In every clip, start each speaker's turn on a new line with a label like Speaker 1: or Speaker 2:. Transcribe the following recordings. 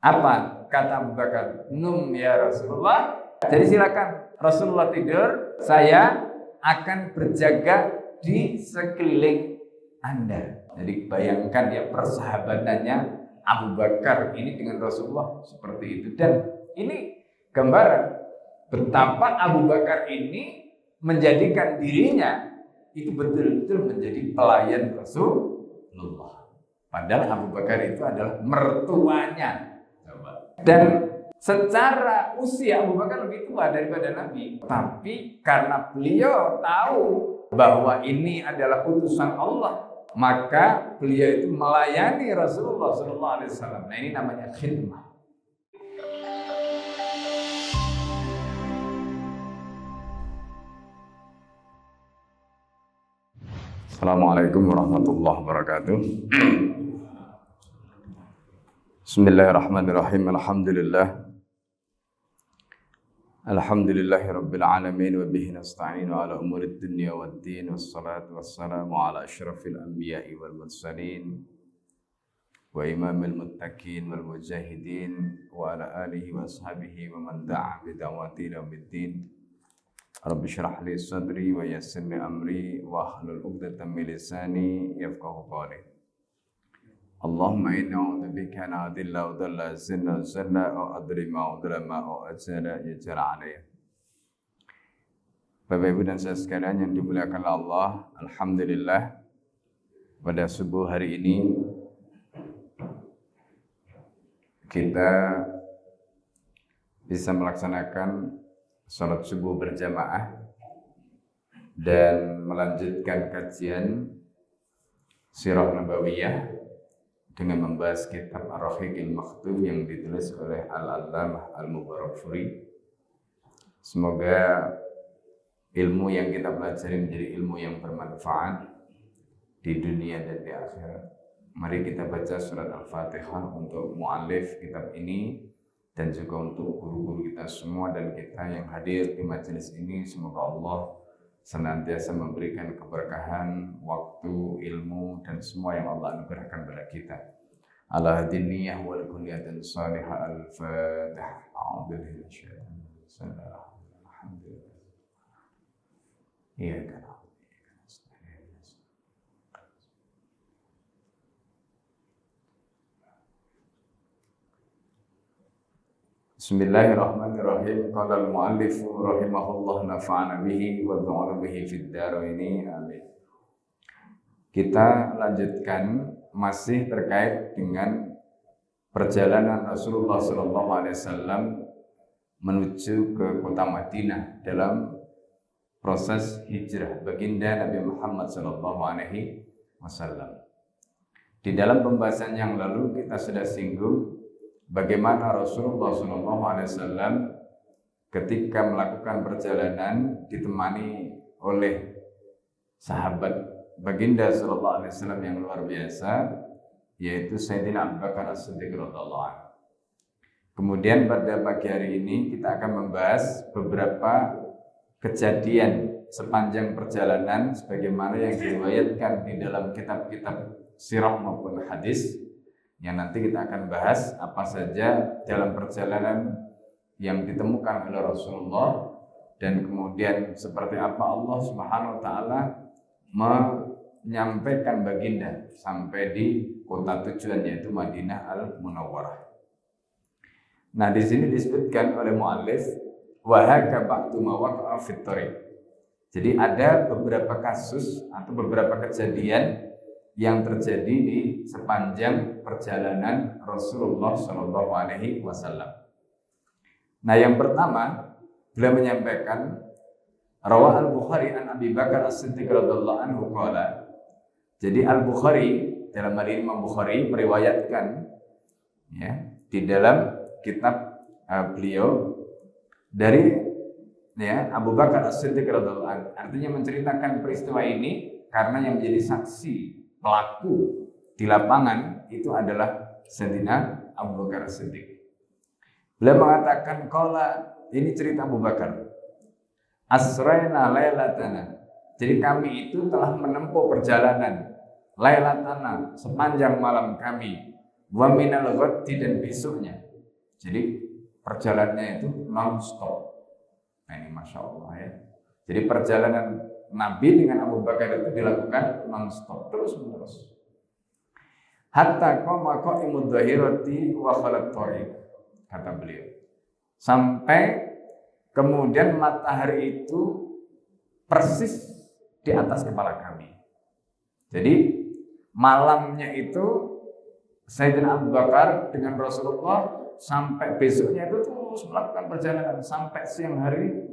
Speaker 1: Apa kata Abu Bakar? Num ya Rasulullah. Jadi silakan Rasulullah tidur, saya akan berjaga di sekeliling Anda. Jadi bayangkan ya persahabatannya Abu Bakar ini dengan Rasulullah seperti itu. Dan ini gambaran betapa Abu Bakar ini menjadikan dirinya itu betul-betul menjadi pelayan Rasulullah. Padahal Abu Bakar itu adalah mertuanya. Dan secara usia Abu Bakar lebih tua daripada Nabi. Tapi karena beliau tahu bahwa ini adalah utusan Allah, maka beliau itu melayani Rasulullah SAW. Nah, ini namanya khidmah. Assalamualaikum warahmatullahi wabarakatuh. Bismillahirrahmanirrahim. Alhamdulillahi rabbil alamin wa bihi nasta'inu ala umurid dunya waddin wassalatu wassalamu ala asyrafil anbiya'i wal mursalin wa imamil muttaqin wal mujahidin wa ala alihi wa ashabihi wa man da'a bi da'wati ila yaumiddin. Rabbi shrah li sadri wa yassir li amri wa hlul 'uqdatam min lisani yafqahu qawli. Allahumma inna a'udzubika an adilla wa dalla zinna zanna wa adri ma udlama wa ajala yajra alayya. Bapak Ibu dan saudara sekalian yang dimuliakan Allah, alhamdulillah pada subuh hari ini kita bisa melaksanakan salat subuh berjamaah dan melanjutkan kajian Sirah Nabawiyah dengan membahas kitab Ar-Rahiqil Maktum yang ditulis oleh Al-Allamah Al-Mubarakfuri. Semoga ilmu yang kita pelajari menjadi ilmu yang bermanfaat di dunia dan di akhirat. Mari kita baca surat Al-Fatihah untuk mu'allif kitab ini dan juga untuk guru-guru kita semua dan kita yang hadir di majelis ini. Semoga Allah senantiasa memberikan keberkahan, waktu, ilmu, dan semua yang Allah anugerahkan kepada kita. Ala hadiniyah wal kunniyatin salihah al-fatihah. A'udzubillahi minasyaitonir rajim. Alhamdulillah. Iya kan. Bismillahirrahmanirrahim. Qala al-mu'allif rahimahullah nafa'ana bihi wa bi'ala bihi fid dharaini amin. Kita lanjutkan masih terkait dengan perjalanan Rasulullah SAW menuju ke kota Madinah dalam proses hijrah baginda Nabi Muhammad SAW. Di dalam pembahasan yang lalu kita sudah singgung bagaimana Rasulullah SAW ketika melakukan perjalanan ditemani oleh sahabat baginda SAW yang luar biasa, yaitu Sayyidina Abu Bakar As-Siddiq radhiyallahu anhu. Kemudian pada pagi hari ini kita akan membahas beberapa kejadian sepanjang perjalanan sebagaimana yang diriwayatkan di dalam kitab-kitab sirah maupun hadis. Yang nanti kita akan bahas apa saja dalam perjalanan yang ditemukan oleh Rasulullah dan kemudian seperti apa Allah Subhanahu wa taala menyampaikan baginda sampai di kota tujuan yaitu Madinah Al-Munawwarah. Nah, di sini disebutkan oleh muallif wa haka ba'du ma waqa'a fit thariq. Jadi ada beberapa kasus atau beberapa kejadian yang terjadi di sepanjang perjalanan Rasulullah SAW. Nah, yang pertama beliau menyampaikan rawa Al-Bukhari an Abi Bakar As-Siddiq radhiyallahu anhu qala. Jadi Al-Bukhari dalam hal ini Imam Bukhari meriwayatkan ya di dalam kitab beliau dari ya Abu Bakar As-Siddiq radhiyallahu anhu, artinya menceritakan peristiwa ini karena yang menjadi saksi pelaku di lapangan itu adalah Sayyidina Abu Bakar As-Siddiq. Beliau mengatakan qala, ini cerita Abu Bakar. Asrayna lailatana. Jadi kami itu telah menempuh perjalanan lailatana sepanjang malam kami wa minal ghaddi dan besoknya. Jadi perjalanannya itu non-stop. Nah ini Masya Allah ya. Jadi perjalanan Nabi dengan Abu Bakar itu dilakukan non-stop, terus-menerus. Hatta qama qa'imud dhahirati wa khalat thariq, kata beliau. Sampai kemudian matahari itu persis di atas kepala kami. Jadi malamnya itu Sayyidina Abu Bakar dengan Rasulullah sampai besoknya itu terus melakukan perjalanan sampai siang hari,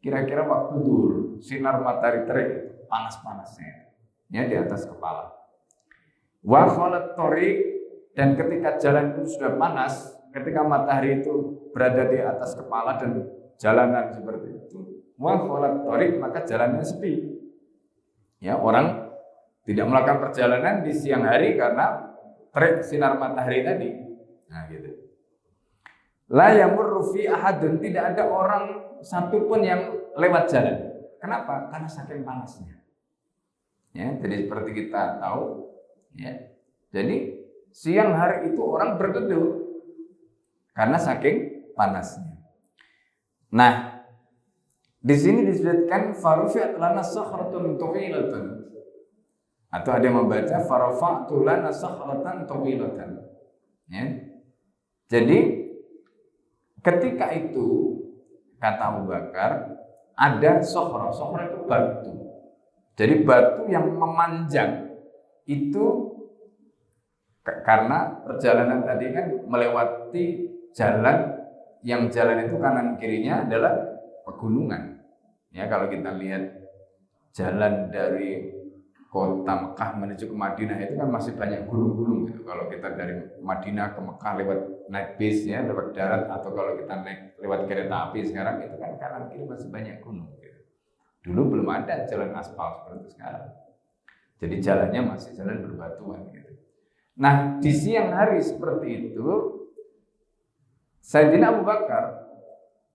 Speaker 1: kira-kira waktu zuhur, sinar matahari terik panas-panasnya ya di atas kepala. Wa khalat thariq, dan ketika jalan itu sudah panas, ketika matahari itu berada di atas kepala dan jalanan seperti itu, wa khalat thariq, maka jalannya sepi. Ya, orang tidak melakukan perjalanan di siang hari karena terik sinar matahari tadi. Nah, gitu. La yamurru fi ahadun, tidak ada orang satupun yang lewat jalan. Kenapa? Karena saking panasnya. Ya, jadi seperti kita tahu, ya. Jadi siang hari itu orang berteduh karena saking panasnya. Nah, di sini disebutkan farufi'at lana sakhratun tawilatun. Atau ada yang membaca farafa'tu lana sakhratan tawilatan. Ya. Jadi ketika itu kata Abu Bakar ada sokhra itu batu. Jadi batu yang memanjang itu karena perjalanan tadi kan melewati jalan yang jalan itu kanan kirinya adalah pegunungan. Ya, kalau kita lihat jalan dari kota Mekah menuju ke Madinah itu kan masih banyak gunung-gunung gitu. Kalau kita dari Madinah ke Mekah lewat naik bis ya, lewat darat, atau kalau kita naik lewat kereta api sekarang itu kan kanan kiri masih banyak gunung gitu. Dulu belum ada jalan aspal seperti sekarang. Jadi jalannya masih jalan berbatuan gitu. Nah, di siang hari seperti itu Sayyidina Abu Bakar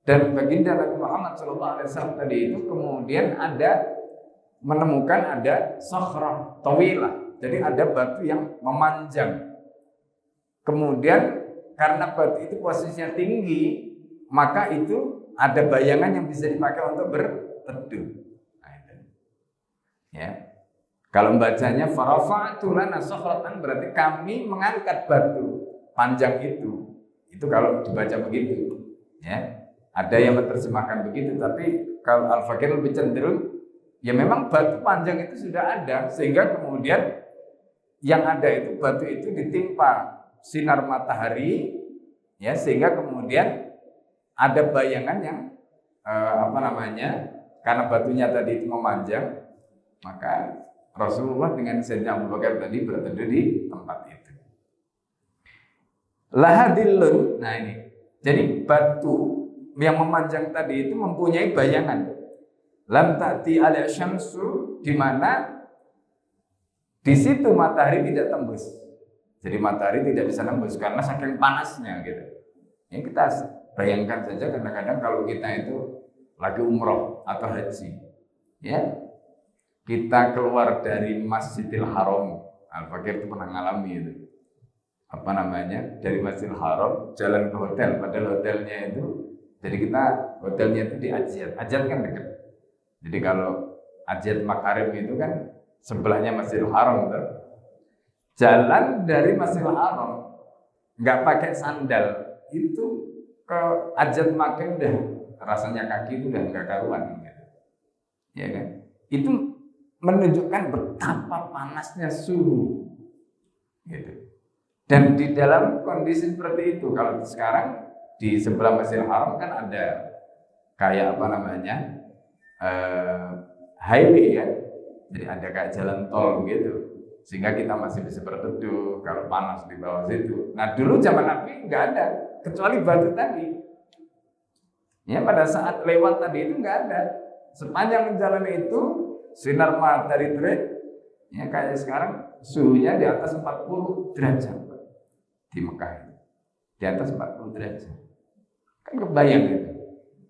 Speaker 1: dan baginda Nabi Muhammad SAW tadi itu kemudian menemukan ada sakhrah tawilah. Jadi ada batu yang memanjang. Kemudian karena batu itu posisinya tinggi, maka itu ada bayangan yang bisa dipakai untuk berteduh. Nah, itu. Ya. Kalau membacanya farafa'tu lana sakhratan, berarti kami mengangkat batu panjang itu. Itu kalau dibaca begitu. Ya. Ada yang menerjemahkan begitu, tapi kalau Al-Fakir lebih cenderung ya memang batu panjang itu sudah ada, sehingga kemudian yang ada itu batu itu ditimpa sinar matahari, ya, sehingga kemudian ada bayangan yang karena batunya tadi itu memanjang, maka Rasulullah dengan Sayyidina Abu Bakar tadi berteduh di tempat itu. Lahadillun, nah ini, jadi batu yang memanjang tadi itu mempunyai bayangan. Lam ta'ti ala syamsu, di mana di situ matahari tidak tembus. Jadi matahari tidak bisa tembus karena saking panasnya gitu. Ini kita bayangkan saja kadang-kadang kalau kita itu lagi umroh atau haji, ya, kita keluar dari Masjidil Haram. Al-Fakir itu pernah ngalami itu. Dari Masjidil Haram jalan ke hotel, padahal hotelnya itu, jadi hotelnya itu di Ajyad. Ajyad kan dekat. Jadi kalau Ajyad Makarim itu kan sebelahnya Masjidil Haram tuh. Jalan dari Masjidil Haram nggak pakai sandal itu ke Ajyad Makarim udah rasanya kaki itu udah nggak karuan gitu. Ya kan? Itu menunjukkan betapa panasnya suhu gitu. Dan di dalam kondisi seperti itu, kalau sekarang di sebelah Masjidil Haram kan ada kayak highway ya, jadi ada kayak jalan tol gitu, sehingga kita masih bisa berteduh kalau panas di bawah situ. Nah dulu zaman Nabi nggak ada, kecuali batu tadi. Ya, pada saat lewat tadi itu nggak ada. Sepanjang jalan itu sinar matahari terik, ya kayak sekarang suhunya di atas 40 derajat di Mekah itu, di atas 40 derajat. Kan kebayang gitu,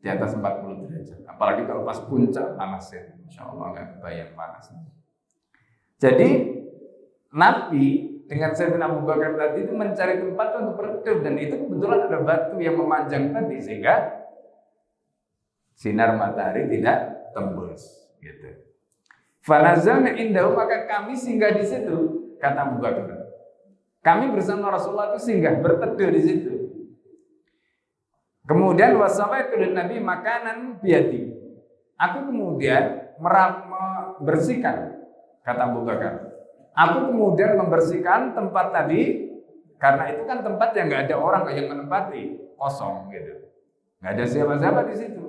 Speaker 1: di atas 40 derajat. Apalagi kalau pas puncak panasnya, insya Allah nggak kebayang panasnya. Jadi Nabi dengan Sayyidina Abu Bakar tadi itu mencari tempat untuk berteduh, dan itu kebetulan ada batu yang memanjang tadi sehingga sinar matahari tidak tembus gitu. Fanazalna indahu, maka kami singgah di situ, kata Abu Bakar. Kami bersama Rasulullah itu singgah berteduh di situ. Kemudian wasawaitu lin Nabi makanan biadi. Aku kemudian membersihkan, kata Abu Bakar. Aku kemudian membersihkan tempat tadi, karena itu kan tempat yang nggak ada orang yang menempati, kosong gitu, nggak ada siapa-siapa di situ.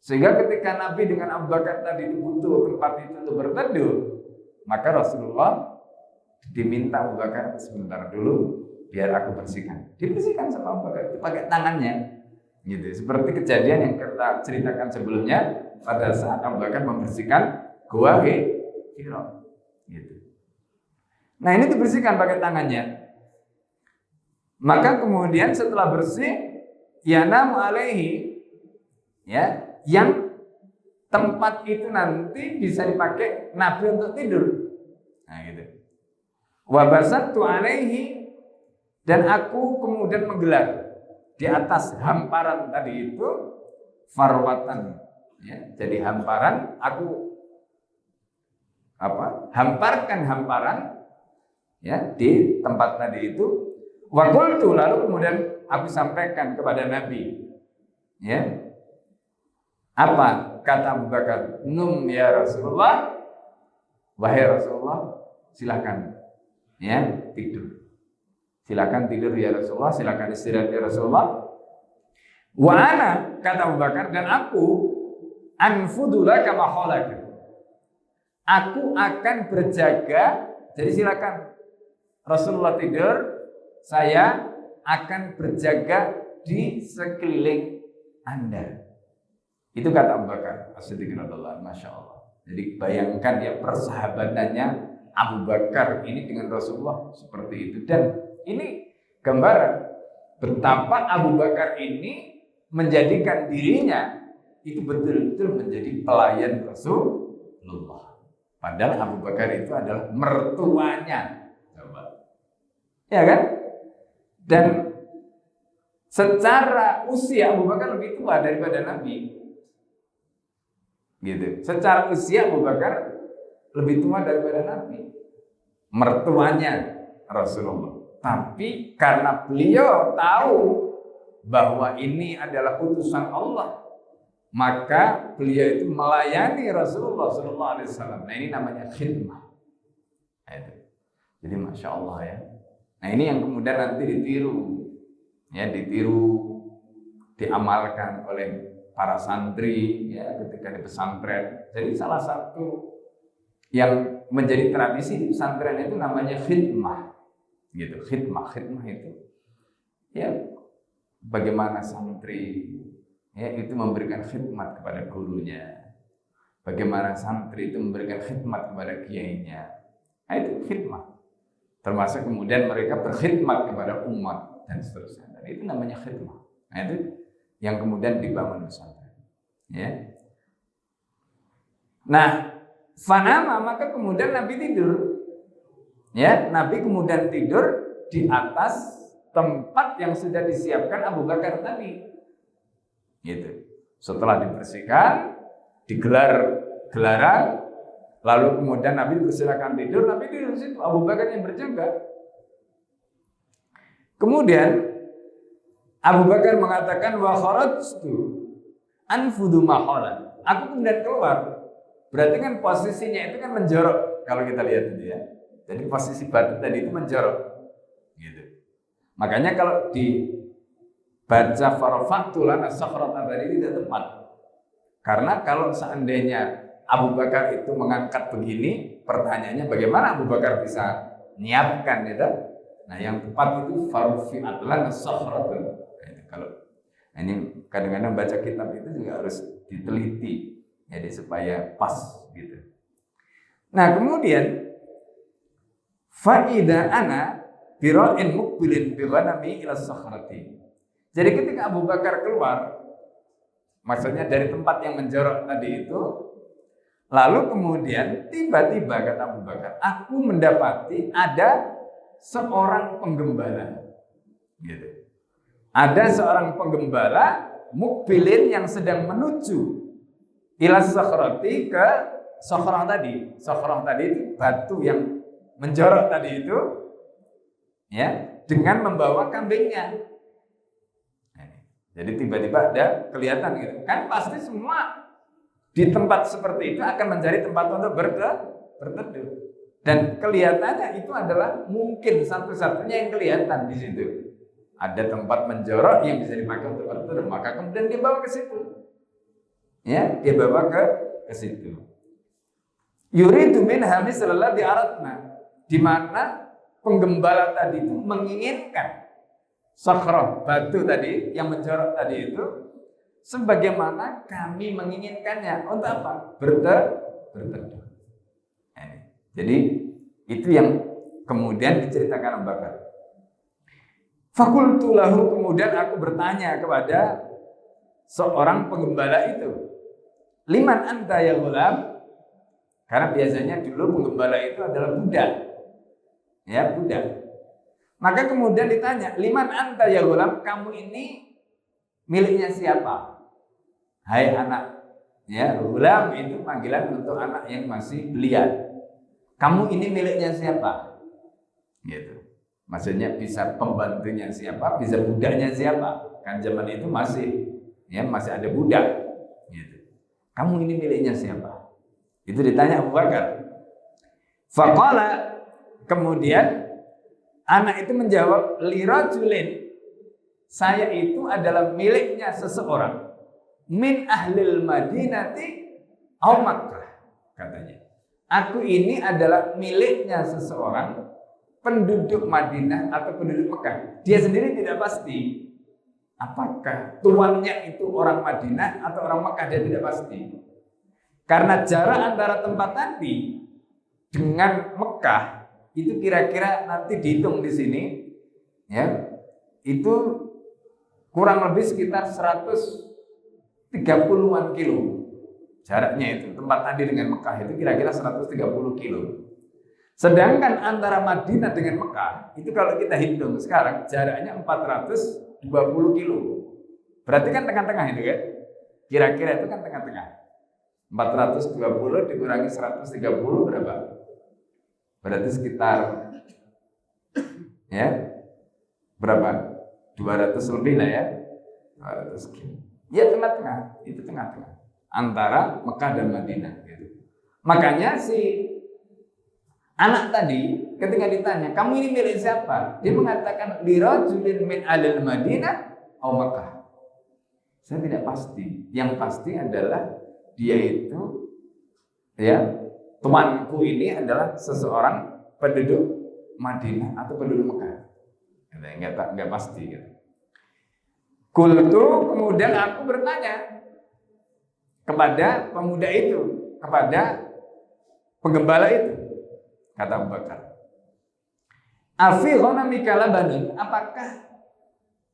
Speaker 1: Sehingga ketika Nabi dengan Abu Bakar tadi butuh tempat itu untuk berteduh, maka Rasulullah diminta Abu Bakar sebentar dulu, biar aku bersihkan. Dibersihkan sama Abu Bakar itu pakai tangannya, gitu. Seperti kejadian yang kita ceritakan sebelumnya pada saat Abu Bakar membersihkan gua Hira, gitu. Nah ini dibersihkan pakai tangannya. Maka kemudian setelah bersih, yanam alaihi, ya, yang tempat itu nanti bisa dipakai Nabi untuk tidur. Nah gitu. Wabasatu alaihi, dan aku kemudian menggelar di atas hamparan tadi itu farwatan, ya. Jadi hamparan, aku hamparkan hamparan, ya, di tempat tadi itu. Wa qultu, lalu kemudian aku sampaikan kepada Nabi, ya. Apa kata Abu Bakar? Num ya Rasulullah, wahai Rasulullah, silakan, ya, tidur. Silakan tidur ya Rasulullah, silakan istirahat ya Rasulullah. Wa ana, kata Abu Bakar, dan aku anfudula kama khalaka. Aku akan berjaga, jadi silakan Rasulullah tidur, saya akan berjaga di sekeliling Anda. Itu kata Abu Bakar As-Siddiq radhiyallahu anhu, Masya Allah. Jadi bayangkan ya persahabatannya Abu Bakar ini dengan Rasulullah seperti itu. Dan ini gambaran betapa Abu Bakar ini menjadikan dirinya itu betul-betul menjadi pelayan Rasulullah. Padahal Abu Bakar itu adalah mertuanya. Coba. Ya kan? Dan secara usia Abu Bakar lebih tua daripada Nabi. Gitu. Secara usia Abu Bakar lebih tua daripada Nabi. Mertuanya Rasulullah. Tapi karena beliau tahu bahwa ini adalah utusan Allah, maka beliau itu melayani Rasulullah SAW. Nah ini namanya khidmah. Jadi Masya Allah ya. Nah ini yang kemudian nanti ditiru, ya, diamalkan oleh para santri, ya, ketika di pesantren. Jadi salah satu yang menjadi tradisi di pesantren itu namanya khidmah, gitu. Khidmah itu, ya, bagaimana santri, ya, itu memberikan khidmat kepada gurunya, bagaimana santri itu memberikan khidmat kepada kiainya. Nah itu khidmah. Termasuk kemudian mereka berkhidmat kepada umat dan seterusnya. Dan itu namanya khidmah. Nah itu yang kemudian dibangun pesantren. Ya. Nah, fanama, maka kemudian Nabi tidur. Ya, Nabi kemudian tidur di atas tempat yang sudah disiapkan Abu Bakar tadi. Gitu. Setelah dibersihkan, digelar gelaran, lalu kemudian Nabi dipersilakan tidur, Nabi tidur di situ, Abu Bakar yang berjaga. Kemudian Abu Bakar mengatakan wa kharajtu anfudu maholan. Aku kemudian keluar. Berarti kan posisinya itu kan menjorok kalau kita lihat itu ya. Jadi posisi batu tadi itu menjorok. Gitu. Makanya kalau dibaca farafatu lana sakhratan tadi tidak tepat. Karena kalau seandainya Abu Bakar itu mengangkat begini, pertanyaannya bagaimana Abu Bakar bisa menyiapkan itu? Nah, yang tepat itu farufi'at lana sakhratun. Kalau ini kadang-kadang baca kitab itu juga harus diteliti, jadi supaya pas gitu. Nah kemudian faida ana bira'in muqbilin bi ghanami ila sakhrati. Jadi ketika Abu Bakar keluar, maksudnya dari tempat yang menjorok tadi itu, lalu kemudian tiba-tiba kata Abu Bakar, aku mendapati ada seorang penggembala. Gitu. Ada seorang penggembala mukbilin yang sedang menuju ila sakhrati ke sakhrah tadi. Sakhrah tadi itu batu yang menjorok tadi itu, ya, dengan membawa kambingnya. Jadi tiba-tiba ada kelihatan gitu. Kan pasti semua di tempat seperti itu akan mencari tempat untuk berteduh. Dan kelihatannya itu adalah mungkin satu-satunya yang kelihatan di situ. Ada tempat menjorok yang bisa dipakai untuk berteduh, maka kemudian dia bawa ke situ. Ya, dia bawa ke situ. Yuridu minha mislallah diaratna, di mana penggembala tadi itu menginginkan sakhrah batu tadi yang menjorok tadi itu sebagaimana kami menginginkannya. Untuk apa? Berteduh. Jadi itu yang kemudian diceritakan Abu Bakar. Fakultu lahu, kemudian aku bertanya kepada seorang penggembala itu, liman anta ya ghulam? Karena biasanya dulu penggembala itu adalah budak, ya, budak. Maka kemudian ditanya, liman anta ya ghulam? Kamu ini miliknya siapa? Hai anak, ya, ghulam itu panggilan untuk anak yang masih belia. Kamu ini miliknya siapa? Gitu. Maksudnya bisa pembantunya siapa, bisa budaknya siapa. Kan zaman itu masih ada budak. Gitu. Kamu ini miliknya siapa? Itu ditanya Abu Bakar. Faqala, kemudian anak itu menjawab, lirajulin, saya itu adalah miliknya seseorang min ahlil madinati au Makkah, katanya. Aku ini adalah miliknya seseorang penduduk Madinah atau penduduk Mekah. Dia sendiri tidak pasti apakah tuannya itu orang Madinah atau orang Mekah, dia tidak pasti. Karena jarak antara tempat tadi dengan Mekah itu kira-kira nanti dihitung di sini, ya, itu kurang lebih sekitar 130-an kilo. Jaraknya itu tempat tadi dengan Mekah itu kira-kira 130 kilo. Sedangkan antara Madinah dengan Mekah itu kalau kita hitung sekarang jaraknya 420 kilo. Berarti kan tengah-tengah itu kan? Kira-kira itu kan tengah-tengah. 420 dikurangi 130 berapa? Berarti sekitar, ya, berapa? 200 lebih lah ya. 200 kilo. Ya tengah-tengah, itu tengah-tengah antara Mekah dan Madinah gitu. Makanya si anak tadi ketika ditanya, kamu ini milik siapa? Dia mengatakan lirajulin min alil Madinah atau Makkah. Saya tidak pasti. Yang pasti adalah dia itu, ya, temanku ini adalah seseorang penduduk Madinah atau penduduk Mekah. Enggak pasti gitu. Kultu, kemudian aku bertanya kepada pemuda itu, kepada penggembala itu. Kata Abu Bakar, afi ghanamika labanun, apakah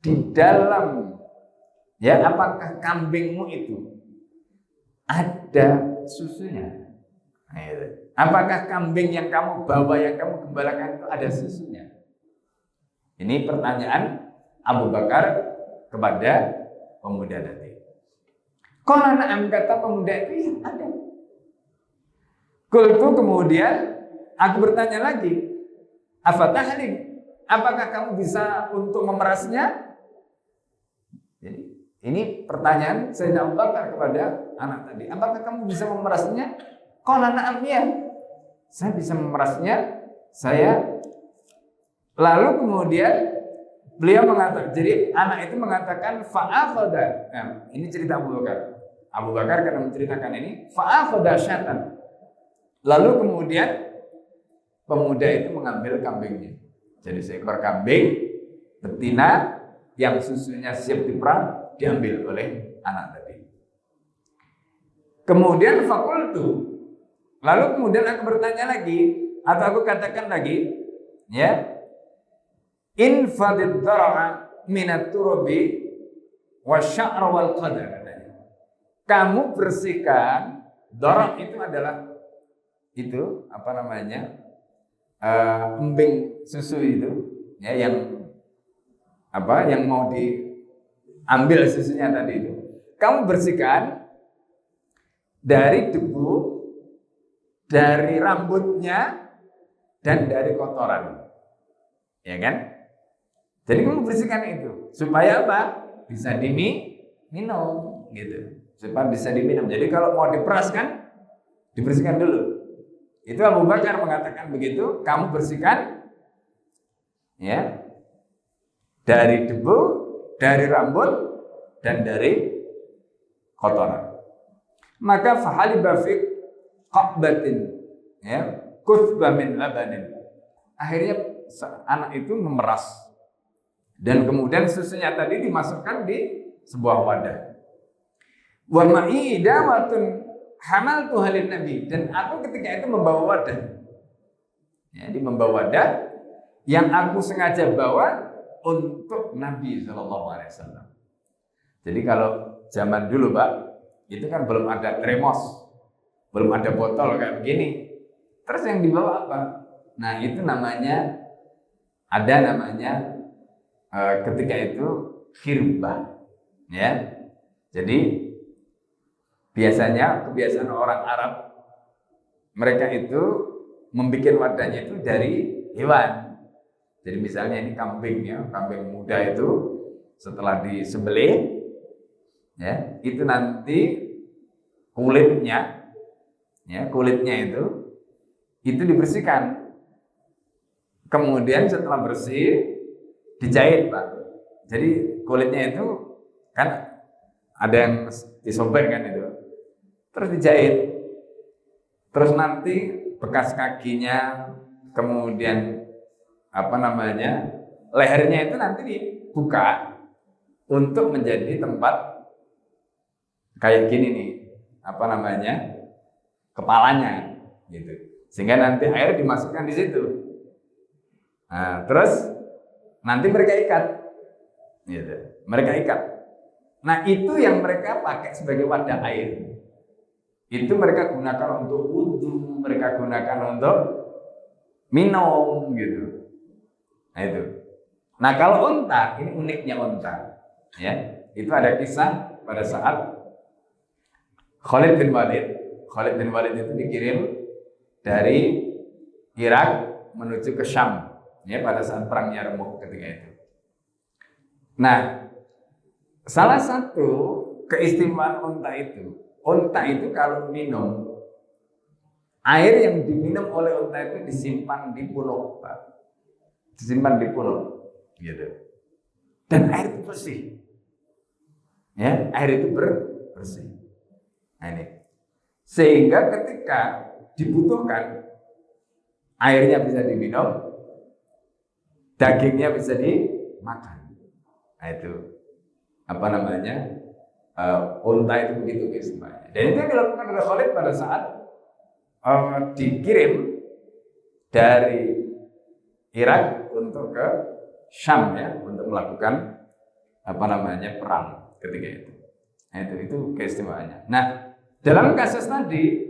Speaker 1: di dalam, ya, apakah kambingmu itu ada susunya? Apakah kambing yang kamu bawa, yang kamu gembalakan itu ada susunya? Ini pertanyaan Abu Bakar kepada pemuda tadi. Qala na'am, kata pemuda itu, ya ada. Kultu, kemudian aku bertanya lagi, afatahlim, apakah kamu bisa untuk memerasnya? Jadi ini pertanyaan Sayyidina Abu Bakar kepada anak tadi. Apakah kamu bisa memerasnya? Qala na'am, ya, saya bisa memerasnya. Saya. Lalu kemudian beliau mengatakan, jadi anak itu mengatakan fa'akhadha. Nah, ini cerita Abu Bakar. Abu Bakar karena menceritakan ini, fa'akhadha syatan. Lalu kemudian pemuda itu mengambil kambingnya. Jadi seekor kambing betina yang susunya siap diperah diambil oleh anak tadi. Kemudian fakultu, lalu kemudian aku bertanya lagi, atau aku katakan lagi, ya, infadid dara'a minat turubi wa sya'ra wal qadar, katanya. Kamu bersihkan, dara' itu adalah itu apa namanya, embing susu itu, ya, yang mau diambil susunya tadi itu, kamu bersihkan dari debu, dari rambutnya, dan dari kotoran, ya kan? Jadi kamu bersihkan itu supaya apa? Bisa diminum, gitu. Supaya bisa diminum. Jadi kalau mau diperas kan, dibersihkan dulu. Itu Abu Bakar mengatakan begitu. Kamu bersihkan, ya, dari debu, dari rambut, dan dari kotoran. Maka fahaliba fi qaqbatin, ya, kuthba min labanin. Akhirnya anak itu memeras, dan kemudian susunya tadi dimasukkan di sebuah wadah. Wa ma'i dawatun hamaltu halin nabi, dan aku ketika itu membawa wadah. Jadi membawa wadah yang aku sengaja bawa untuk Nabi Shallallahu Alaihi Wasallam. Jadi kalau zaman dulu, Pak, itu kan belum ada termos, belum ada botol kayak begini. Terus yang dibawa apa? Nah, itu namanya ketika itu khirbah, ya. Jadi biasanya kebiasaan orang Arab, mereka itu membuat wadahnya itu dari hewan. Jadi misalnya ini kambing, ya, kambing muda itu setelah disembelih, ya, itu nanti kulitnya, ya, itu dibersihkan. Kemudian setelah bersih dijahit, Pak. Jadi kulitnya itu kan ada yang disobek kan itu, terus dijahit. Terus nanti bekas kakinya, kemudian lehernya itu nanti dibuka untuk menjadi tempat kayak gini nih, kepalanya, gitu. Sehingga nanti air dimasukkan di situ. Nah, terus nanti mereka ikat, gitu. Mereka ikat. Nah, itu yang mereka pakai sebagai wadah air. Itu mereka gunakan untuk wudhu, mereka gunakan untuk minum, gitu. Nah itu. Nah kalau unta, ini uniknya unta, ya. Itu ada kisah pada saat Khalid bin Walid itu dikirim dari Irak menuju ke Syam, ya, pada saat perang Yarmouk ketika itu. Nah, salah satu keistimewaan unta itu kalau minum, air yang diminum oleh unta itu disimpan di pulau, Pak. Disimpan di pulau, gitu. Dan air itu bersih, ya, air itu bersih. Nah, ini sehingga ketika dibutuhkan, airnya bisa diminum, dagingnya bisa dimakan. Nah itu unta itu begitu istilahnya. Dan itu yang dilakukan oleh Khalid pada saat dikirim dari Irak untuk ke Syam, ya, untuk melakukan perang ketika itu. Nah, itu keistimewaannya. Nah, dalam kasus tadi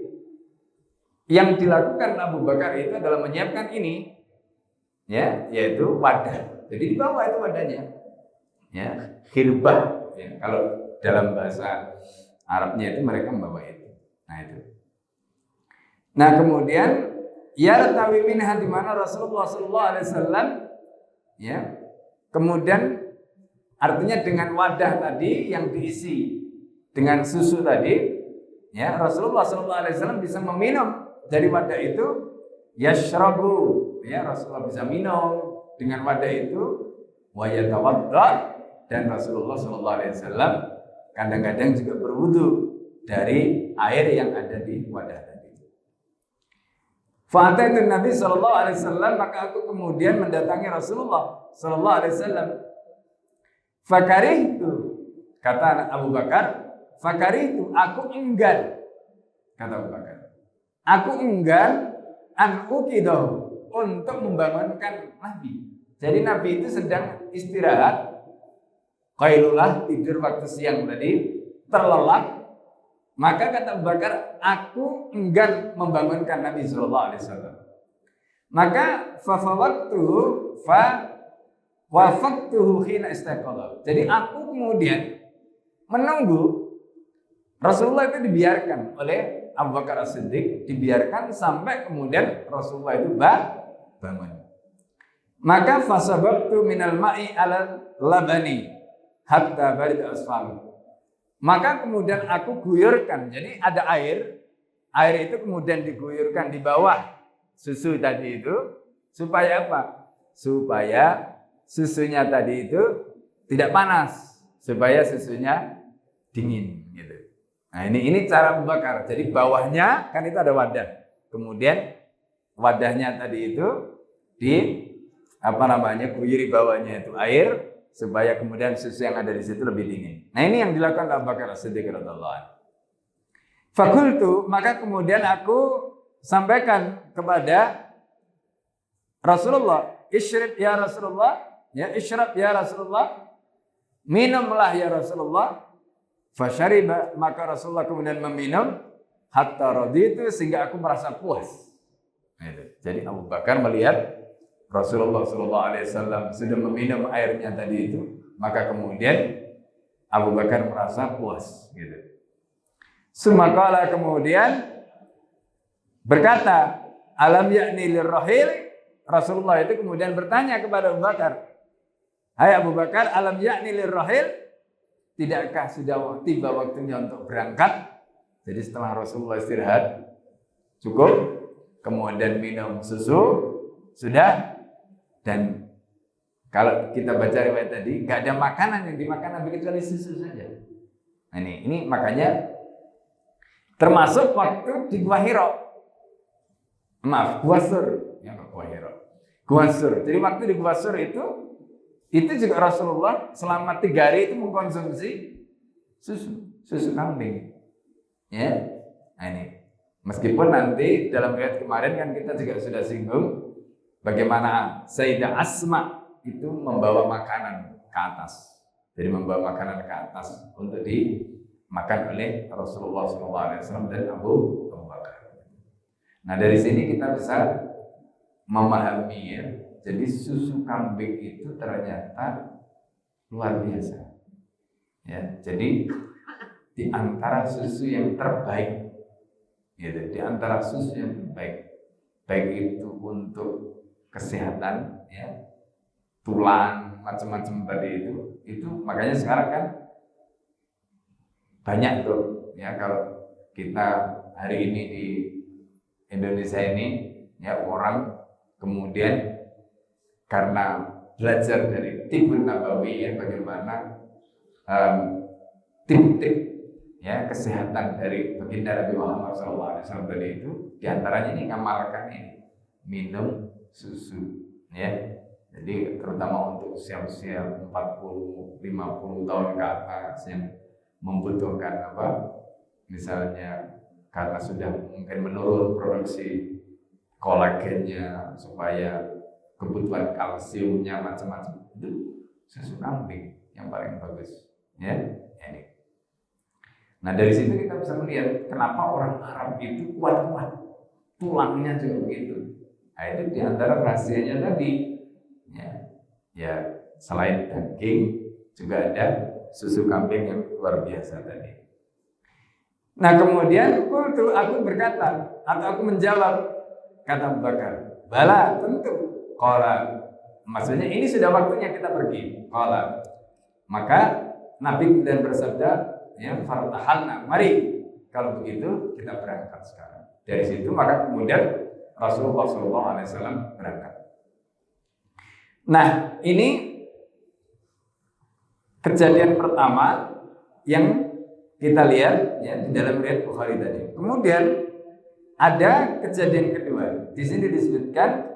Speaker 1: yang dilakukan Abu Bakar itu adalah menyiapkan ini, ya, yaitu wadah. Jadi di bawah itu wadahnya, ya, khirbah, ya. Kalau dalam bahasa Arabnya itu mereka membawa itu. Nah itu. Nah kemudian yartawi minha, di mana Rasulullah sallallahu alaihi wasallam, ya, kemudian artinya dengan wadah tadi yang diisi dengan susu tadi, ya, Rasulullah sallallahu alaihi wasallam bisa meminum dari wadah itu, yashrabu, ya, Rasulullah bisa minum dengan wadah itu, wa yatawadda, dan Rasulullah sallallahu alaihi wasallam kadang-kadang juga berwudu dari air yang ada di wadah tadi. Fa'ataitu Nabi sallallahu alaihi wasallam, maka aku kemudian mendatangi Rasulullah sallallahu alaihi wasallam. Fakarihtu, kata Abu Bakar, fakarihtu, aku enggan, kata Abu Bakar, aku enggan an uqidahu, untuk membangunkan Nabi. Jadi Nabi itu sedang istirahat, qailulah, tidur waktu siang tadi, terlelap. Maka kata Abu Bakar, aku enggan membangunkan Nabi sallallahu alaihi wasallam. Maka wafaqtuhu hina istaqala. Jadi aku kemudian menunggu Rasulullah itu dibiarkan oleh Abu Bakar As-Siddiq, dibiarkan sampai kemudian Rasulullah itu bangun. Maka fasababtu minal ma'i alal labani hatta barid asfal. Maka kemudian aku guyurkan. Jadi ada air itu kemudian diguyurkan di bawah susu tadi itu supaya apa? Supaya susunya tadi itu tidak panas, supaya susunya dingin gitu. Nah, ini cara membakar. Jadi bawahnya kan itu ada wadah. Kemudian wadahnya tadi itu guyuri bawahnya itu air supaya kemudian susu yang ada di situ lebih dingin. Nah, ini yang dilakukan Abu Bakar As-Siddiq radhiyallahu anhu. Fakultu, maka kemudian aku sampaikan kepada Rasulullah, isyrib ya Rasulullah, isyrab ya Rasulullah, minumlah ya Rasulullah. Fasyariba, maka Rasulullah kemudian meminum hatta raditu, sehingga aku merasa puas. Jadi Abu Bakar melihat Rasulullah SAW sudah meminum airnya tadi itu, maka kemudian Abu Bakar merasa puas. Gitu. Sumakala kemudian berkata, alam yakni lirrahil. Rasulullah itu kemudian bertanya kepada Abu Bakar, hai Abu Bakar, alam yakni lirrahil. Tidakkah sudah tiba waktunya untuk berangkat? Jadi setelah Rasulullah istirahat cukup, kemudian minum susu sudah, dan kalau kita baca riwayat tadi nggak ada makanan yang dimakan Nabi kecuali susu saja. Nah, ini makanya termasuk waktu di Gua Hira. Gua Sur, ya Gua Hira. Gua Sur. Jadi waktu di Gua Sur itu juga Rasulullah selama 3 hari itu mengkonsumsi susu kambing. Ya. Nah, ini meskipun nanti dalam riwayat kemarin kan kita juga sudah singgung bagaimana Sayyidah Asma itu membawa makanan ke atas. Jadi membawa makanan ke atas untuk dimakan oleh Rasulullah SAW dan Abu Bakar. Nah, dari sini kita bisa memahami ya. Jadi susu kambing itu ternyata luar biasa. Ya, jadi di antara susu yang terbaik, gitu, di antara susu yang terbaik, baik itu untuk kesehatan, ya, tulang, macam-macam tadi itu makanya sekarang kan banyak tuh, ya, kalau kita hari ini di Indonesia ini, ya, orang kemudian karena belajar dari Tibbun Nabawi, ya, bagaimana tip-tip, ya, kesehatan dari baginda Nabi Muhammad SAW tadi itu, diantaranya ini ngamalkan ini minum susu, ya. Jadi terutama untuk usia-usia 40-50 tahun ke atas yang membutuhkan misalnya karena sudah mungkin menurun produksi kolagennya, supaya kebutuhan kalsiumnya macam-macam, itu susu kambing yang paling bagus, ya. Ini. Nah, dari situ kita bisa melihat kenapa orang Arab itu kuat-kuat, tulangnya juga begitu. Nah, itu diantara rahasianya tadi, ya selain daging juga ada susu kambing yang luar biasa tadi. Nah, kemudian aku berkata atau aku menjawab, kata Abu Bakar, bala, tentu. Qala, maksudnya ini sudah waktunya kita pergi. Qala, maka Nabi kemudian bersabda, ya, fartahalna, mari kalau begitu kita berangkat sekarang. Dari situ maka kemudian Rasulullah SAW berangkat. Nah, ini kejadian pertama yang kita lihat, ya, di dalam riwayat Bukhari tadi. Kemudian ada kejadian kedua. Di sini disebutkan,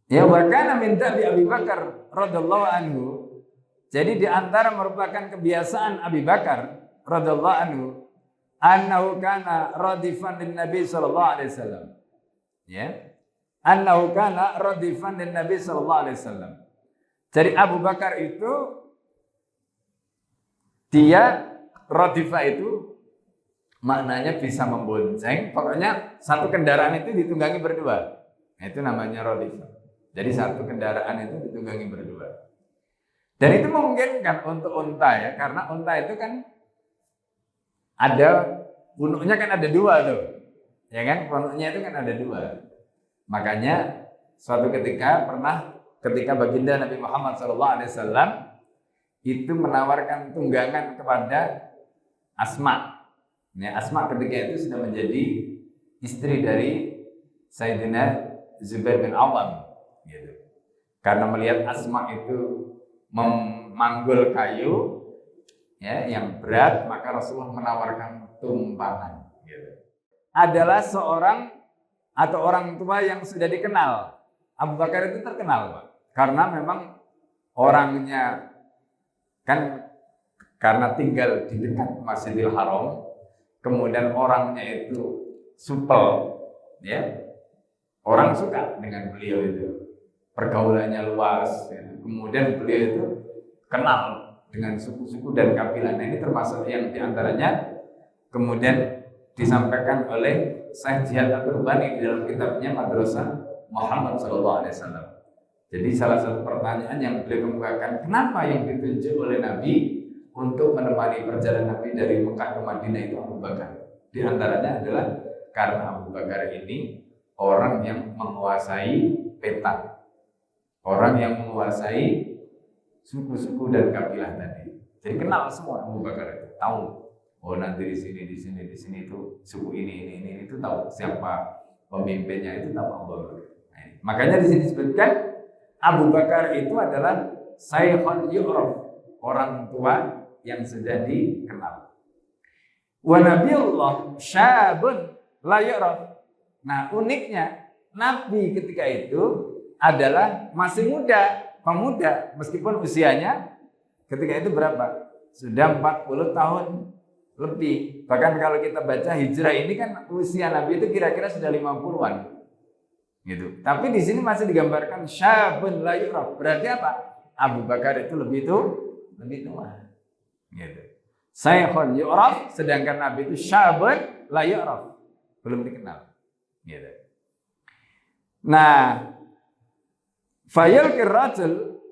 Speaker 1: ya, wa kana min dabi Abi Bakar radhiyallahu anhu. Jadi di antara merupakan kebiasaan Abi Bakar radhiyallahu anhu, annahu kana radifan lin Nabi sallallahu alaihi wasallam. Ya. Annahu kana radifan lin Nabi sallallahu alaihi wasallam. Jadi Abu Bakar itu dia radifah itu maknanya bisa membonceng, pokoknya satu kendaraan itu ditunggangi berdua. Nah, itu namanya rodifah. Jadi satu kendaraan itu ditunggangi berdua. Dan itu memungkinkan untuk unta ya, karena unta itu kan ada punuknya kan ada dua tuh, ya kan? Punuknya itu kan ada dua. Makanya suatu ketika baginda Nabi Muhammad SAW itu menawarkan tunggangan kepada Asma. Ya, Asma ketika itu sudah menjadi istri dari Sayyidina Zubair bin Awam. Gitu. Karena melihat Asma itu memanggul kayu ya, yang berat, maka Rasulullah menawarkan tumpangan. Gitu. Adalah seorang atau orang tua yang sudah dikenal. Abu Bakar itu terkenal, Pak. Karena memang orangnya kan karena tinggal di dekat Masjidil Haram, kemudian orangnya itu supel, ya. Orang suka dengan beliau itu. Pergaulannya luas, ya. Kemudian beliau itu kenal dengan suku-suku dan kabilah. Nah, ini termasuk yang diantaranya kemudian disampaikan oleh Syekh Jihad At-Turbani di dalam kitabnya Madrasah Muhammad SAW. Jadi salah satu pertanyaan yang beliau kemukakan, kenapa yang ditunjuk oleh Nabi untuk menemani perjalanan Nabi dari Mekah ke Madinah itu Abu Bakar? Di antaranya adalah karena Abu Bakar ini orang yang menguasai peta. Orang yang menguasai suku-suku dan kabilah tadi. Jadi kenal semua Abu Bakar itu, tahu. Oh nanti di sini itu suku ini itu tahu siapa pemimpinnya, itu tahu Abu Bakar. Nah, makanya di sini disebutkan Abu Bakar itu adalah Saykhun Yu'raf, orang tua yang sudah dikenal. Wa Nabiyullah syabun la yu'raf. Nah uniknya Nabi ketika itu adalah masih pemuda, meskipun usianya ketika itu berapa? Sudah 40 tahun lebih. Bahkan kalau kita baca hijrah ini kan usia Nabi itu kira-kira sudah 50-an. Gitu. Tapi di sini masih digambarkan syabun la yu'raf. Berarti apa? Abu Bakar itu lebih tua. Gitu. Saykhun yu'raf, sedangkan Nabi itu syabun la yu'raf. Belum dikenal. Gitu. Nah, fayal kirajul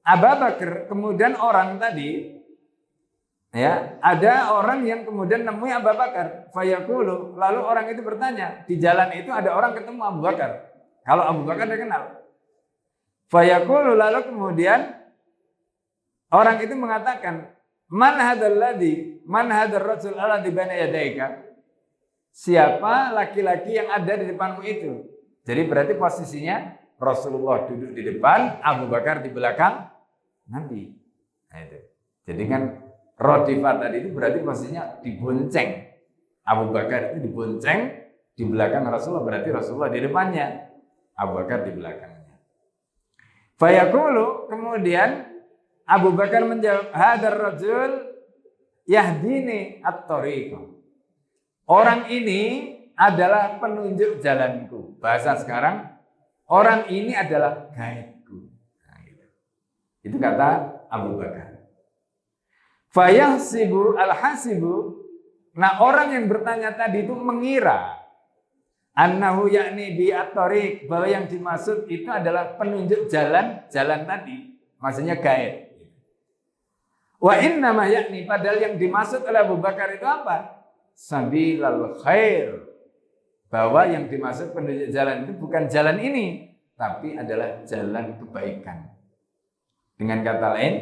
Speaker 1: Abu Bakar, kemudian orang tadi ya, ada orang yang kemudian nemui Abu Bakar, fayaqulu, lalu orang itu bertanya, di jalan itu ada orang ketemu Abu Bakar. Kalau Abu Bakar dia kenal. Fayaqulu, lalu kemudian orang itu mengatakan, man hadar rajul alladhi baina yadaika? Siapa laki-laki yang ada di depanmu itu? Jadi berarti posisinya Rasulullah duduk di depan, Abu Bakar di belakang Nabi. Nah, itu. Jadi kan rodifah tadi itu berarti posisinya dibonceng. Abu Bakar itu dibonceng di belakang Rasulullah, berarti Rasulullah di depannya, Abu Bakar di belakangnya. Fayaqulu, kemudian Abu Bakar menjawab, hadar rajul yahdini at-tariqah. Orang ini adalah penunjuk jalanku. Bahasa sekarang, orang ini adalah guide-ku. Nah, gitu. Itu kata Abu Bakar. Fayahsibu al-hasibu. Nah, orang yang bertanya tadi itu mengira annahu yakni bi at-tariq, bahwa yang dimaksud itu adalah penunjuk jalan tadi. Maksudnya guide. Wa innama yakni, padahal yang dimaksud oleh Abu Bakar itu apa? Sabilal khair. Bahwa yang dimaksud penunjuk jalan itu bukan jalan ini, tapi adalah jalan kebaikan. Dengan kata lain,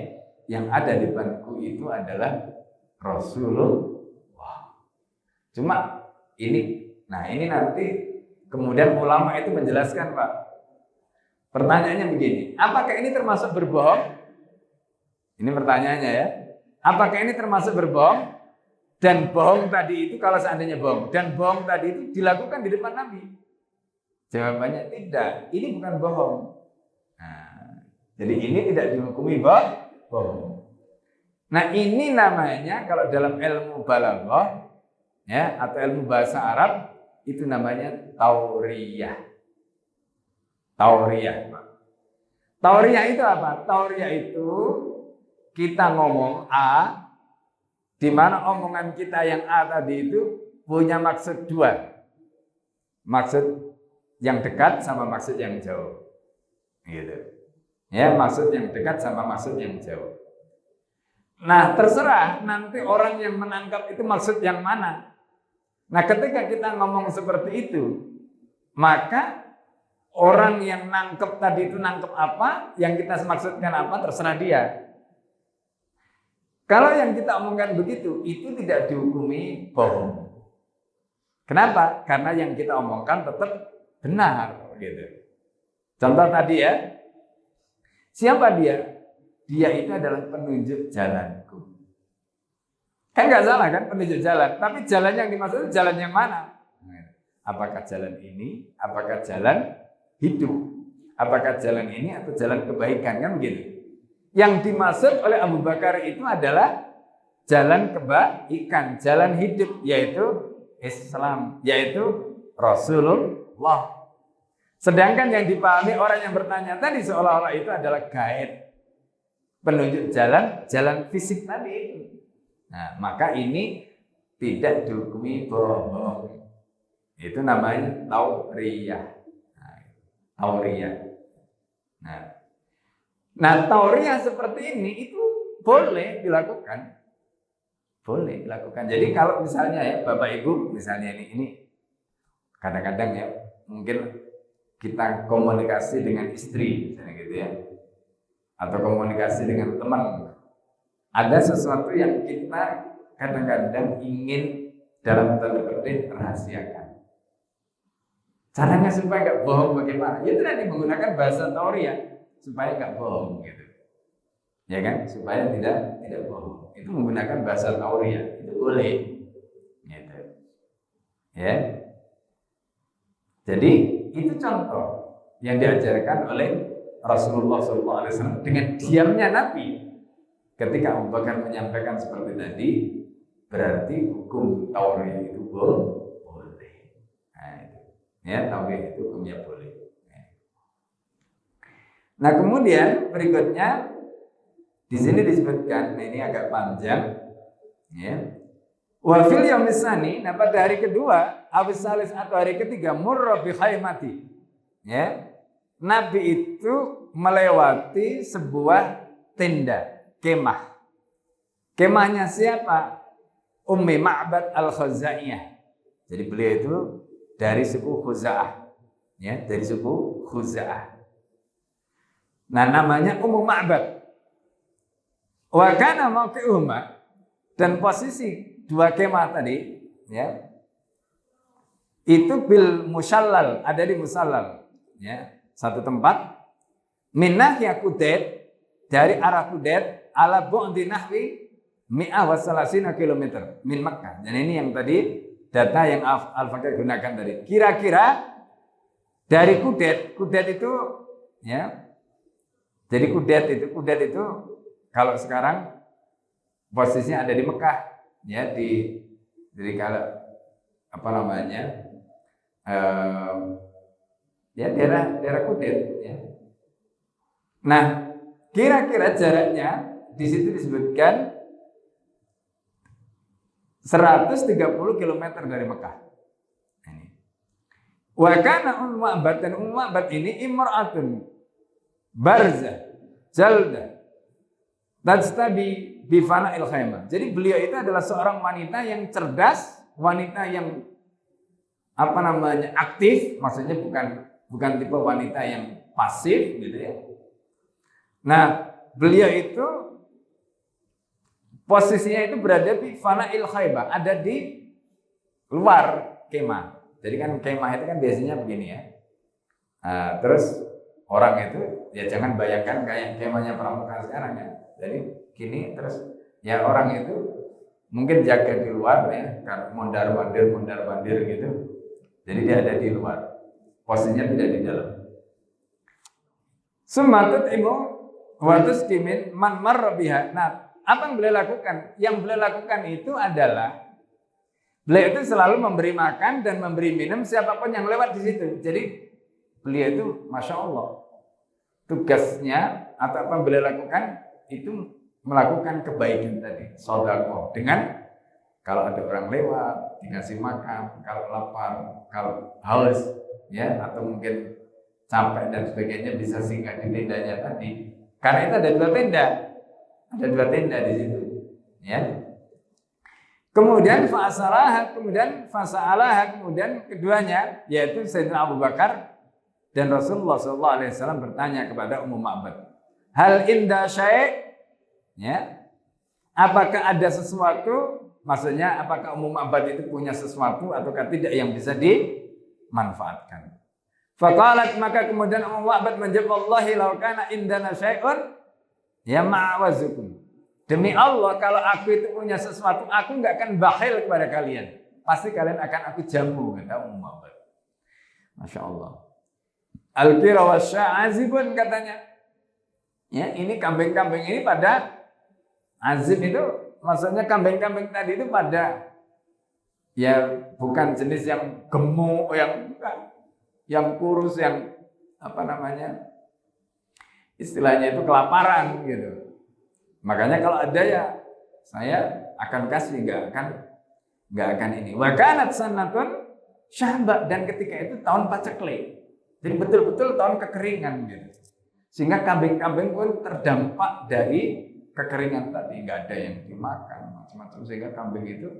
Speaker 1: yang ada di depanku itu adalah Rasulullah. Cuma ini nanti kemudian ulama itu menjelaskan, Pak. Pertanyaannya begini, apakah ini termasuk berbohong? Ini pertanyaannya ya. Apakah ini termasuk berbohong? Dan bohong tadi itu kalau seandainya bohong, dan bohong tadi itu dilakukan di depan Nabi. Jawabannya tidak, ini bukan bohong. Nah, jadi ini tidak dihukumi bohong. Nah, ini namanya kalau dalam ilmu balaghah ya, atau ilmu bahasa Arab itu namanya tauriyah. Tauriyah, Pak. Tauriyah itu apa? Tauriyah itu kita ngomong A, di mana omongan kita yang A tadi itu punya maksud dua. Maksud yang dekat sama maksud yang jauh. Gitu. Ya, maksud yang dekat sama maksud yang jauh. Nah, terserah nanti orang yang menangkap itu maksud yang mana. Nah, ketika kita ngomong seperti itu, maka orang yang nangkep tadi itu nangkep apa, yang kita maksudkan apa, terserah dia. Kalau yang kita omongkan begitu, itu tidak dihukumi bohong. Kenapa? Karena yang kita omongkan tetap benar, gitu. Contoh tadi ya, siapa dia? Dia itu adalah penunjuk jalanku. Kan nggak salah kan penunjuk jalan, tapi jalan yang dimaksud jalan yang mana? Apakah jalan ini? Apakah jalan hidup? Apakah jalan ini atau jalan kebaikan? Kan begitu. Yang dimaksud oleh Abu Bakar itu adalah jalan kebaikan, jalan hidup, yaitu Islam, yaitu Rasulullah. Sedangkan yang dipahami orang yang bertanya tadi seolah-olah itu adalah guide, penunjuk jalan, jalan fisik tadi itu. Nah, maka ini tidak dihukumi bohong. Itu namanya tauriyah. Tauriyah. Nah, tauriyah seperti ini itu boleh dilakukan. Boleh dilakukan. Jadi kalau misalnya ya Bapak Ibu, misalnya ini kadang-kadang ya mungkin kita komunikasi dengan istri, misalnya gitu ya. Atau komunikasi dengan teman. Ada sesuatu yang kita kadang-kadang ingin dalam tanda petik rahasiakan. Caranya supaya nggak bohong bagaimana? Ya itu nanti menggunakan bahasa tauriyah supaya nggak bohong gitu. Ya kan? Supaya tidak bohong. Itu menggunakan bahasa tauriyah itu boleh. Gitu. Ya. Jadi itu contoh yang diajarkan oleh Rasulullah SAW dengan diamnya Nabi. Ketika Abu Bakar menyampaikan seperti tadi, berarti hukum tauriyah itu boleh. Nah, itu. Ya, tauriyah itu hukumnya boleh. Nah, kemudian berikutnya di sini disebutkan, nah ini agak panjang, ya. Wa fil yaumis tsani, nah pada hari kedua, awis salis atau hari ketiga, murra bi khaymati. Ya. Nabi itu melewati sebuah tenda, kemah. Kemahnya siapa? Ummi Ma'bad al-Khuzaiyah. Jadi beliau itu dari suku Khuza'ah. Ya, dari suku Khuza'ah. Nah, namanya Ummu Ma'bad. Wa kana mawqi'uhuma, dan posisi dua kemah tadi, ya. Itu bil musallal, ada di musallal, ya. Satu tempat minnahya Kudet, dari arah Kudet ala bu'di nahwi mi'ah wa salasina kilometer min Makkah. Dan ini yang tadi data yang Al-Fakir gunakan tadi. Kira-kira dari Kudet itu ya. Jadi Kudet itu kalau sekarang posisinya ada di Mekah, ya jadi kalau apa namanya? Ya daerah Kudet ya. Nah, kira-kira jaraknya di situ disebutkan 130 km dari Mekah. Ini. Wa kana Ummu Ma'bad, dan Ummu Ma'bad ini imra'atun barzah jalda tajtabi bi fana'il khaymah. Jadi beliau itu adalah seorang wanita yang cerdas, wanita yang apa namanya? Aktif, maksudnya bukan tipe wanita yang pasif gitu ya. Nah, beliau itu posisinya itu berada di fana'il khaybah, ada di luar kemah. Jadi kan kemah itu kan biasanya begini ya. Nah, terus orang itu ya jangan bayangkan kayak kemahnya pramuka sekarang ya. Jadi gini terus ya orang itu mungkin jaga di luar ya, mondar-mandir gitu. Jadi dia ada di luar. Posisinya tidak di dalam. Sumatut imu watus kimin man marra biha. Nah, apa yang beliau lakukan? Yang beliau lakukan itu adalah beliau itu selalu memberi makan dan memberi minum siapapun yang lewat di situ. Jadi beliau itu Masya Allah, tugasnya atau apa yang beliau lakukan itu melakukan kebaikan tadi, sedekah dengan kalau ada orang lewat dikasih makan, kalau lapar, kalau haus ya, atau mungkin capek dan sebagainya bisa singgah di tendanya tadi. Karena itu ada dua tenda di situ, ya. Kemudian fasa'alaha, kemudian keduanya yaitu Sayyidina Abu Bakar dan Rasulullah SAW bertanya kepada Ummu Ma'bad, hal inda syai', ya, apakah ada sesuatu, maksudnya apakah Ummu Ma'bad itu punya sesuatu ataukah tidak yang bisa dimanfaatkan. Faqalat, maka kemudian Ummu Ma'bad menjawab, wallahi law kana indana syai'un ya ma'awazukum. Demi Allah, kalau aku itu punya sesuatu, aku nggak akan bakhil kepada kalian. Pasti kalian akan aku jamu, kata Ummu Ma'bad. Masya Allah. Al-kira wa sya'azibun, katanya. Ya, ini kambing-kambing ini pada azib itu, maksudnya kambing-kambing tadi itu pada, ya bukan jenis yang gemuk, yang kurus, yang apa namanya, istilahnya itu kelaparan gitu. Makanya kalau ada ya saya akan kasih, nggak akan ini. Wa kanat sanatun syahba, dan ketika itu tahun paceklik. Jadi betul-betul tahun kekeringan gitu. Sehingga kambing-kambing pun terdampak dari kekeringan tadi, nggak ada yang dimakan macam-macam, sehingga kambing itu,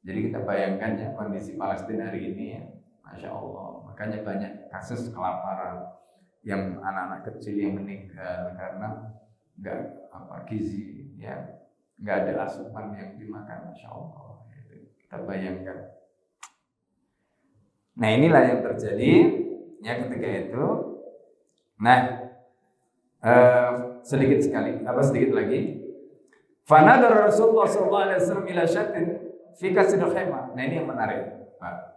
Speaker 1: jadi kita bayangkan ya kondisi Palestina hari ini ya, Masya Allah. Makanya banyak kasus kelaparan, yang anak-anak kecil yang meninggal karena nggak gizi, ya nggak ada asupan yang dimakan, Masya Allah. Kita bayangkan. Nah inilah yang terjadi ya ketika itu. Nah sedikit lagi. Fanadar Rasulullah SAW ila syatin fi kasril khayma. Nah ini yang menarik, Pak.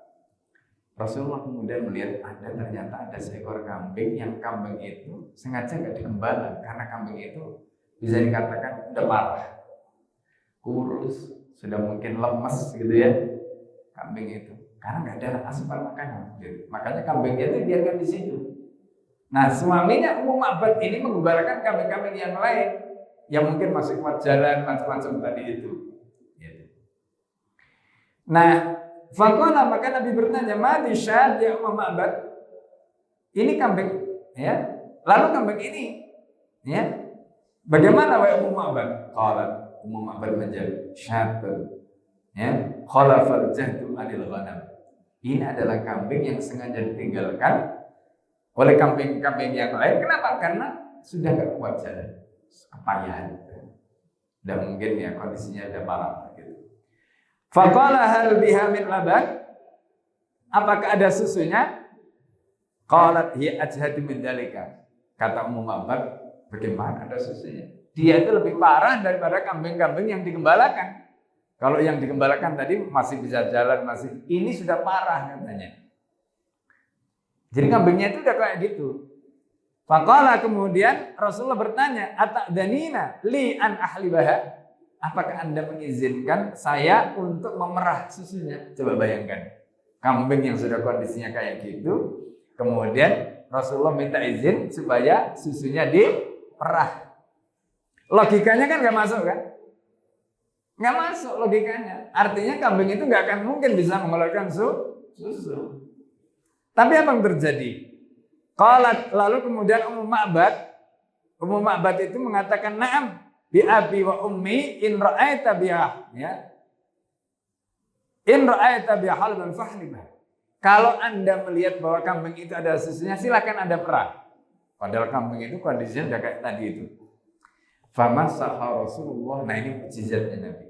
Speaker 1: Rasulullah kemudian melihat ternyata ada seekor kambing, yang kambing itu sengaja nggak digembala karena kambing itu bisa dikatakan udah parah, kurus, sudah mungkin lemes gitu ya kambing itu, karena nggak ada asupan makanan gitu. Makanya kambingnya itu biarkan di situ. Nah suaminya Ummu Ma'bad ini menggembalakan kambing-kambing yang lain yang mungkin masih kuat jalan macam-macam tadi itu gitu. Nah faqala, maka Nabi bertanya, mati syad ya Ummu Ma'bad, ini kambing ya, lalu kambing ini ya bagaimana wahai Ummu Ma'bad? Qalat, Ummu Ma'bad menjawab, syatun ya khalafal jahdu anil ghanam. Ini adalah kambing yang sengaja ditinggalkan oleh kambing-kambing yang lain. Kenapa? Karena sudah gak kuat jalan, kepayahan, dan mungkin ya kondisinya sudah parah gitu. Faqala hal biha min laban, apakah ada susunya? Qalat hiya ajhadu min dzalika. Kata Ummu Ma'bad, bagaimana ada susunya? Dia itu lebih parah daripada kambing-kambing yang digembalakan. Kalau yang digembalakan tadi masih bisa jalan, ini sudah parah katanya. Jadi kambingnya itu udah kayak gitu. Faqala, kemudian Rasulullah bertanya, ata'danina li an ahlibaha? Apakah Anda mengizinkan saya untuk memerah susunya? Coba bayangkan, kambing yang sudah kondisinya kayak gitu, kemudian Rasulullah minta izin supaya susunya diperah. Logikanya kan nggak masuk kan? Nggak masuk logikanya. Artinya kambing itu nggak akan mungkin bisa mengeluarkan susu. Tapi apa yang terjadi? Qalat, lalu kemudian Ummu Ma'bad itu mengatakan, na'am bi abi wa ummi in ra'aita biha, ya. In ra'aita biha halban fahlibah. Kalau Anda melihat bahwa kambing itu ada susunya, silakan Anda perah. Padahal kambing itu kondisinya udah kayak tadi itu. Famasaha Rasulullah, nah ini mukjizatnya Nabi.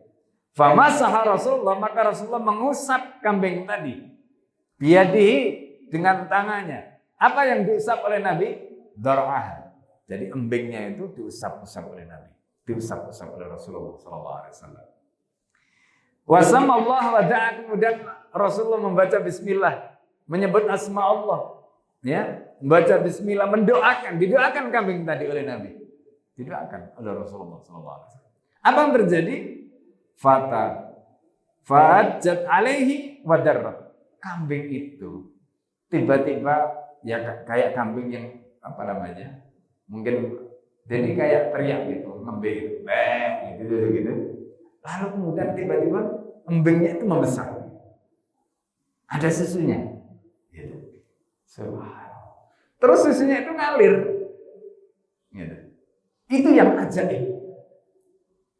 Speaker 1: Famasaha Rasulullah, maka Rasulullah mengusap kambing tadi. Biyadihi, dengan tangannya. Apa yang diusap oleh Nabi? Dar'ah. Jadi embingnya itu diusap-usap oleh Nabi. Diusap-usap oleh Rasulullah SAW. Wasammallah wa da'a, kemudian Rasulullah membaca bismillah, menyebut asma Allah, ya, membaca bismillah, didoakan kambing tadi oleh Nabi. Didoakan oleh Rasulullah SAW. Apa yang terjadi? Fa'ajat alaihi wa darra. Kambing itu tiba-tiba ya kayak kambing yang apa namanya, mungkin jadi kayak teriak gitu, ngembik, gitu. Lalu kemudian tiba-tiba embingnya itu membesar, ada susunya, gitu. Subhanallah. Terus susunya itu ngalir. Gitu. Itu yang ajaib.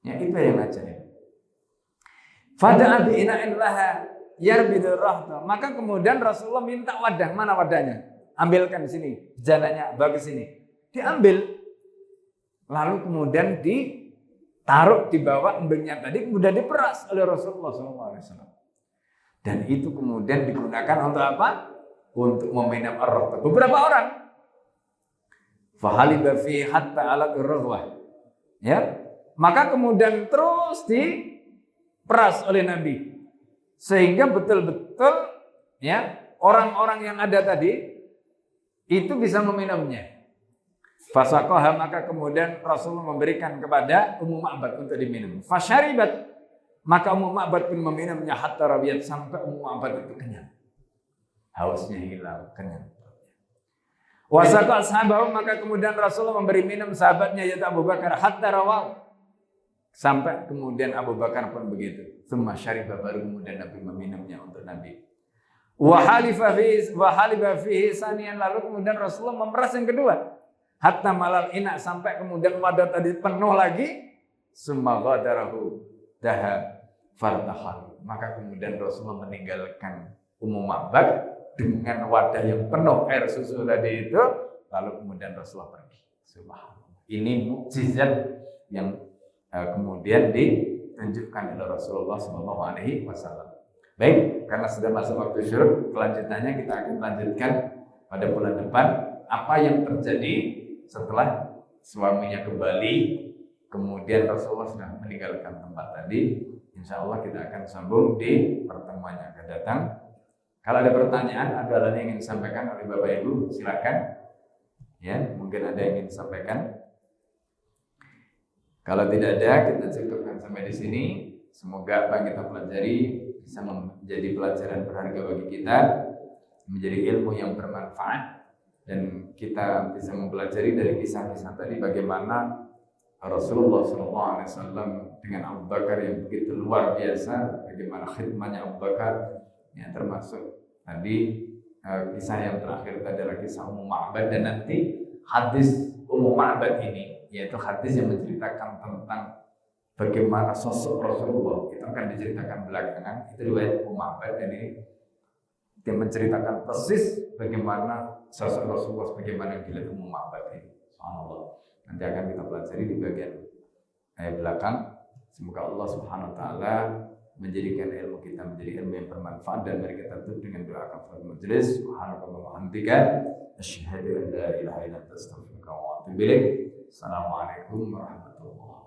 Speaker 1: Ya, itu yang ajaib. Fada'a bi ina'in laha yarbidur rahta. Maka kemudian Rasulullah minta wadah. Mana wadahnya? Ambilkan sini. Jananya bagus sini. Diambil. Lalu kemudian ditaruh di bawah embengnya tadi, kemudian diperas oleh Rasulullah SAW. Dan itu kemudian digunakan untuk apa? Untuk meminum ar-rahta. Beberapa orang. Fahaliba fi hatta alat ar-rahwah. Ya. Maka kemudian terus diperas oleh Nabi. Sehingga betul-betul ya, orang-orang yang ada tadi itu bisa meminumnya. Fasaqaha, maka kemudian Rasulullah memberikan kepada Ummu Ma'bad untuk diminum. Fasyaribat, maka Ummu Ma'bad pun meminumnya hatta rawiyat, sampai Ummu Ma'bad itu kenyang. Hausnya hilang, kenyang. Wasaqa ashabahu, maka kemudian Rasulullah memberi minum sahabatnya yaitu Abu Bakar hatta rawaw, sampai kemudian Abu Bakar pun begitu. Tsumma syariba, baru kemudian Nabi meminumnya untuk Nabi. Wa haliba fihi saniyan, lalu kemudian Rasulullah memeras yang kedua. Hatta malal ina, sampai kemudian wadah tadi penuh lagi. Summa ghadarahu daha fartahal, maka kemudian Rasulullah meninggalkan Ummu Ma'bad dengan wadah yang penuh air susu tadi itu, lalu kemudian Rasulullah pergi. Subhanallah. Ini mukjizat yang kemudian ditunjukkan oleh Rasulullah SAW. Baik, karena sudah masuk waktu syuruk, kelanjutannya kita akan lanjutkan pada bulan depan. Apa yang terjadi setelah suaminya kembali, kemudian Rasulullah sudah meninggalkan tempat tadi. Insya Allah kita akan sambung di pertemuan yang akan datang. Kalau ada pertanyaan, ada hal yang ingin disampaikan oleh Bapak Ibu, silakan. Ya, mungkin ada yang ingin disampaikan. Kalau tidak ada, kita cukupkan sampai di sini. Semoga apa yang kita pelajari bisa menjadi pelajaran berharga bagi kita, menjadi ilmu yang bermanfaat, dan kita bisa mempelajari dari kisah-kisah tadi bagaimana Rasulullah SAW dengan Abu Bakar yang begitu luar biasa, bagaimana khidmatnya Abu Bakar, ya, termasuk tadi kisah yang terakhir tadi adalah kisah Ummu Ma'bad, dan nanti hadis Ummu Ma'bad ini, yaitu hadis yang menceritakan tentang bagaimana sosok Rasulullah, itu akan diceritakan belakangan. Itu riwayat Ummu Ma'bad, dan ini dia menceritakan persis bagaimana sosok Rasulullah, bagaimana yang dilihat Ummu Ma'bad ini. Subhanallah. Nanti akan kita pelajari di bagian belakang. Semoga Allah Subhanahu wa taala menjadikan ilmu kita menjadi ilmu yang bermanfaat, dan mari kita tutup dengan doa kafaratul majelis. Subhanallahi wa bihamdihi, asyhadu an la ilaha illa anta, astaghfiruka wa atubu ilaik. Assalamualaikum warahmatullahi wabarakatuh.